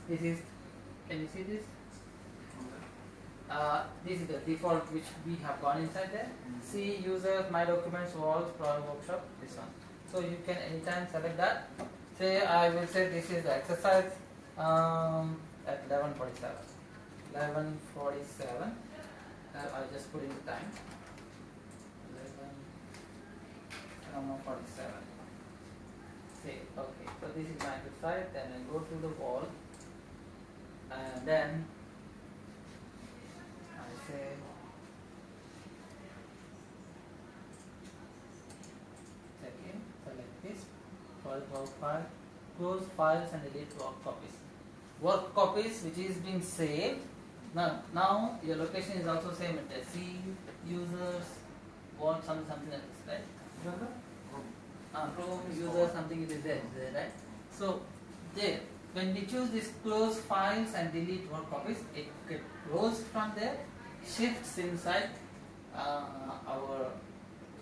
This is, can you see this? This is the default which we have gone inside there. See users, my documents, walls, problem workshop, this one. So you can anytime select that. Say I will say this is the exercise at 11:47. 11:47. I'll just put in the time. 11:47. Say okay. So this is my exercise. Then I go to the wall, and then I say second, select this work file, close files and delete work copies. Work copies which is being saved. Now your location is also same at C users want something like this, right? Remember? Chrome user something it is there, right? So there, when we choose this close files and delete work copies, it gets closed from there, shifts inside our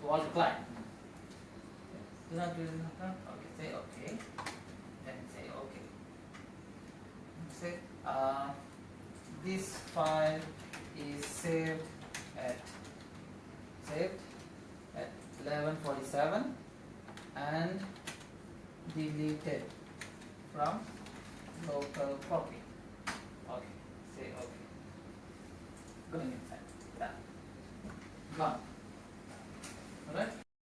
Vault client. Do not use it. Okay, say okay. Then say okay. Say this file is saved at 11:47 and deleted from local copy. Okay, say okay. Going inside. Done. Gone.